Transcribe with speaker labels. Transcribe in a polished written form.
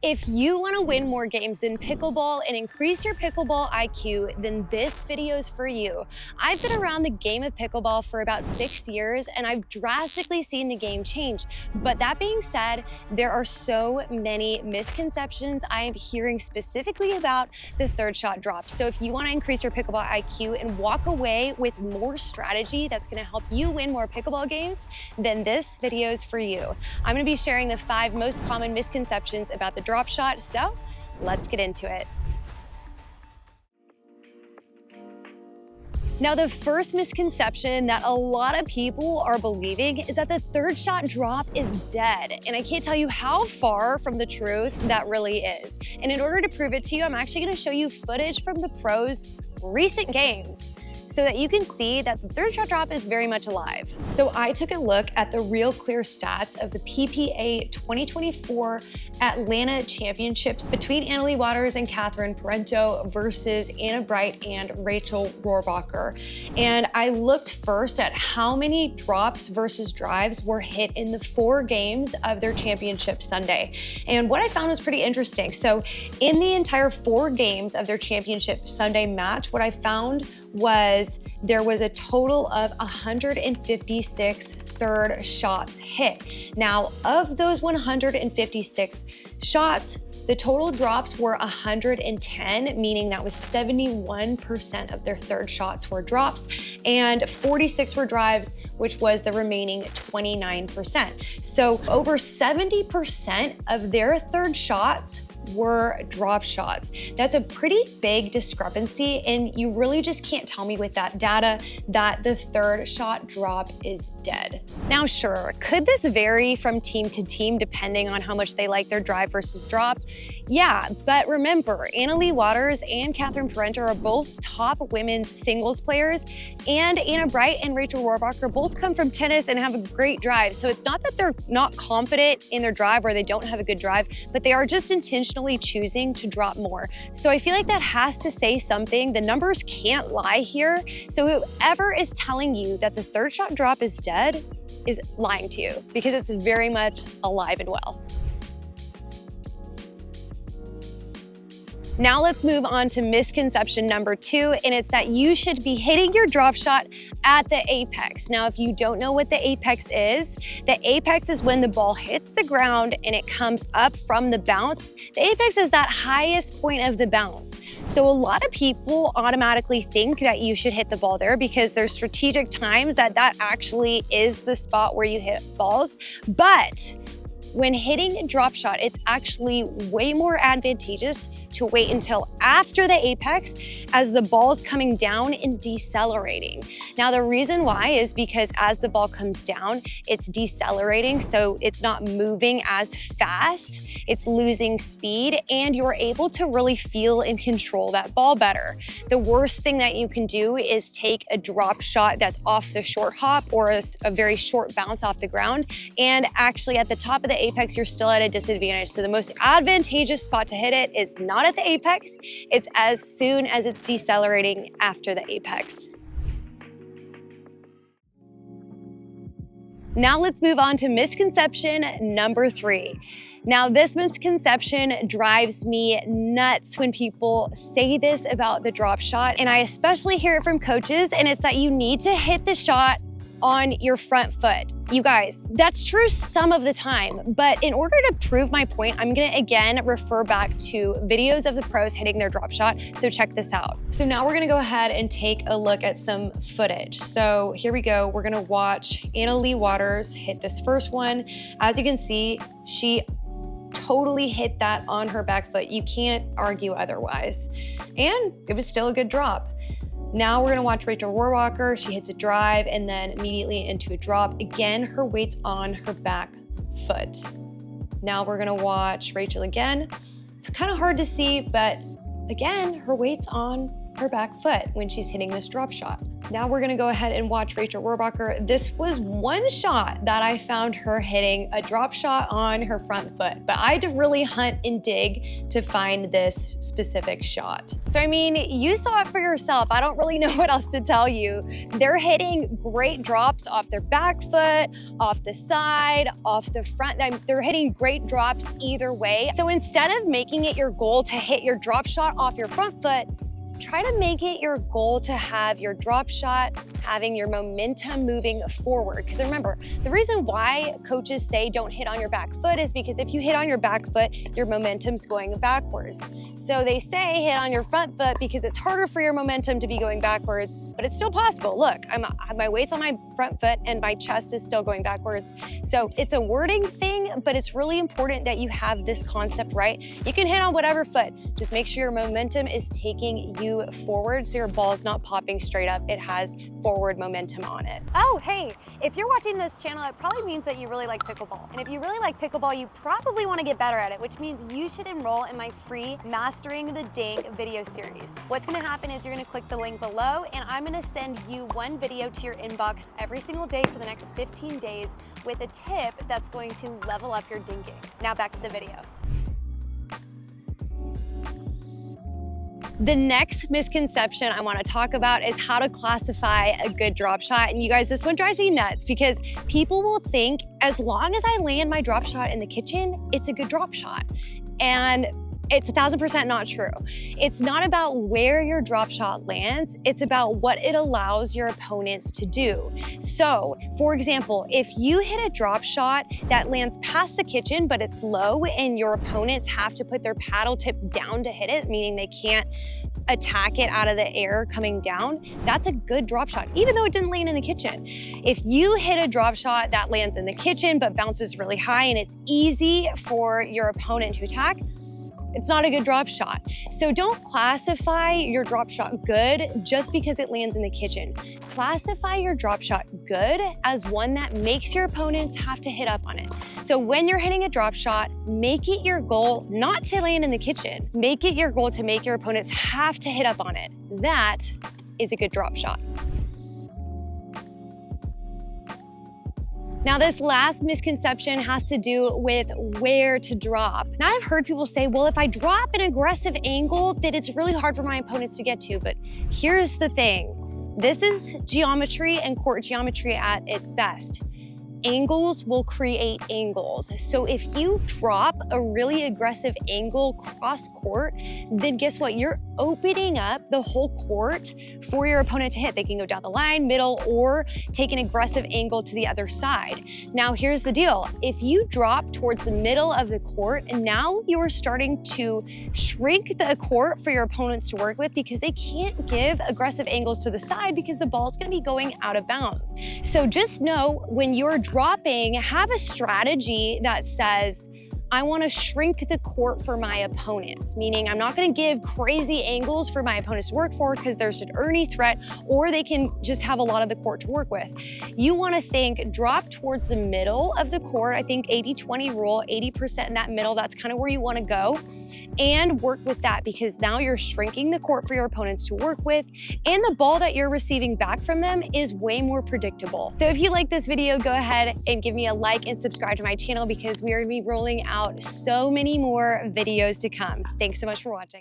Speaker 1: If you want to win more games in pickleball and increase your pickleball IQ, then this video is for you. I've been around the game of pickleball for about 6 years and I've drastically seen the game change. But that being said, there are so many misconceptions I am hearing specifically about the third shot drop. So if you want to increase your pickleball IQ and walk away with more strategy that's going to help you win more pickleball games, then this video is for you. I'm going to be sharing the 5 most common misconceptions about the drop shot, so let's get into it. Now, the first misconception that a lot of people are believing is that the third shot drop is dead. And I can't tell you how far from the truth that really is. And in order to prove it to you, I'm actually going to show you footage from the pros' recent games, so that you can see that the third shot drop is very much alive. So I took a look at the real clear stats of the PPA 2024 Atlanta Championships between Annalie Waters and Catherine Parento versus Anna Bright and Rachel Rohrbacher. And I looked first at how many drops versus drives were hit in the 4 games of their championship Sunday. And what I found was pretty interesting. So in the entire 4 games of their championship Sunday match, what I found was there was a total of 156 third shots hit. Now, of those 156 shots, the total drops were 110, meaning that was 71% of their third shots were drops, and 46 were drives, which was the remaining 29%. So over 70% of their third shots were drop shots. That's a pretty big discrepancy, and you really just can't tell me with that data that the third shot drop is dead. Now, sure, could this vary from team to team depending on how much they like their drive versus drop? Yeah, but remember, Annalie Waters and Catherine Parento are both top women's singles players, and Anna Bright and Rachel Rohrbacher both come from tennis and have a great drive. So it's not that they're not confident in their drive or they don't have a good drive, but they are just intentionally choosing to drop more. So I feel like that has to say something. The numbers can't lie here. So whoever is telling you that the third shot drop is dead is lying to you, because it's very much alive and well. Now let's move on to misconception number 2, and it's that you should be hitting your drop shot at the apex. Now, if you don't know what the apex is when the ball hits the ground and it comes up from the bounce. The apex is that highest point of the bounce. So a lot of people automatically think that you should hit the ball there because there's strategic times that actually is the spot where you hit balls. But when hitting a drop shot, it's actually way more advantageous to wait until after the apex as the ball's coming down and decelerating. Now, the reason why is because as the ball comes down, it's decelerating, so it's not moving as fast, it's losing speed, and you're able to really feel and control that ball better. The worst thing that you can do is take a drop shot that's off the short hop or a very short bounce off the ground, and actually at the top of the apex, you're still at a disadvantage. So the most advantageous spot to hit it is not at the apex, it's as soon as it's decelerating after the apex. Now let's move on to misconception number 3. Now, this misconception drives me nuts when people say this about the drop shot, and I especially hear it from coaches, and it's that you need to hit the shot on your front foot. You guys, that's true some of the time, but in order to prove my point, I'm gonna again refer back to videos of the pros hitting their drop shot, so check this out. So now we're gonna go ahead and take a look at some footage. So here we go, we're gonna watch Annalie Waters hit this first one. As you can see, she totally hit that on her back foot. You can't argue otherwise. And it was still a good drop. Now we're gonna watch Rachel Rohrbacher. She hits a drive and then immediately into a drop. Again, her weight's on her back foot. Now we're gonna watch Rachel again. It's kind of hard to see, but again, her weight's on her back foot when she's hitting this drop shot. Now we're gonna go ahead and watch Rachel Rohrbacher. This was one shot that I found her hitting a drop shot on her front foot, but I had to really hunt and dig to find this specific shot. So I mean, you saw it for yourself. I don't really know what else to tell you. They're hitting great drops off their back foot, off the side, off the front. They're hitting great drops either way. So instead of making it your goal to hit your drop shot off your front foot, try to make it your goal to have your drop shot having your momentum moving forward. Because remember, the reason why coaches say don't hit on your back foot is because if you hit on your back foot, your momentum's going backwards. So they say hit on your front foot because it's harder for your momentum to be going backwards, but it's still possible. Look, my weight's on my front foot and my chest is still going backwards. So it's a wording thing, but it's really important that you have this concept right. You can hit on whatever foot, just make sure your momentum is taking you forward so your ball is not popping straight up. It has forward momentum on it.
Speaker 2: Oh, hey, if you're watching this channel, it probably means that you really like pickleball. And if you really like pickleball, you probably want to get better at it, which means you should enroll in my free Mastering the Dink video series. What's going to happen is you're going to click the link below and I'm going to send you one video to your inbox every single day for the next 15 days with a tip that's going to level up your dinking. Now back to the video.
Speaker 1: The next misconception I want to talk about is how to classify a good drop shot. And you guys, this one drives me nuts because people will think as long as I land my drop shot in the kitchen, it's a good drop shot. And it's 1000% not true. It's not about where your drop shot lands, it's about what it allows your opponents to do. So, for example, if you hit a drop shot that lands past the kitchen, but it's low and your opponents have to put their paddle tip down to hit it, meaning they can't attack it out of the air coming down, that's a good drop shot, even though it didn't land in the kitchen. If you hit a drop shot that lands in the kitchen, but bounces really high and it's easy for your opponent to attack, it's not a good drop shot. So don't classify your drop shot good just because it lands in the kitchen. Classify your drop shot good as one that makes your opponents have to hit up on it. So when you're hitting a drop shot, make it your goal not to land in the kitchen. Make it your goal to make your opponents have to hit up on it. That is a good drop shot. Now, this last misconception has to do with where to drop. Now, I've heard people say, well, if I drop an aggressive angle, then it's really hard for my opponents to get to. But here's the thing. This is geometry and court geometry at its best. Angles will create angles. So if you drop a really aggressive angle cross court, then guess what? You're opening up the whole court for your opponent to hit. They can go down the line, middle, or take an aggressive angle to the other side. Now, here's the deal. If you drop towards the middle of the court, and now you are starting to shrink the court for your opponents to work with because they can't give aggressive angles to the side because the ball is going to be going out of bounds. So just know when you're dropping, have a strategy that says, I want to shrink the court for my opponents, meaning I'm not going to give crazy angles for my opponents to work for because there's an early threat, or they can just have a lot of the court to work with. You want to think drop towards the middle of the court. I think 80-20 rule, 80% in that middle, that's kind of where you want to go, and work with that because now you're shrinking the court for your opponents to work with, and the ball that you're receiving back from them is way more predictable. So if you like this video, go ahead and give me a like and subscribe to my channel because we are going to be rolling out so many more videos to come. Thanks so much for watching.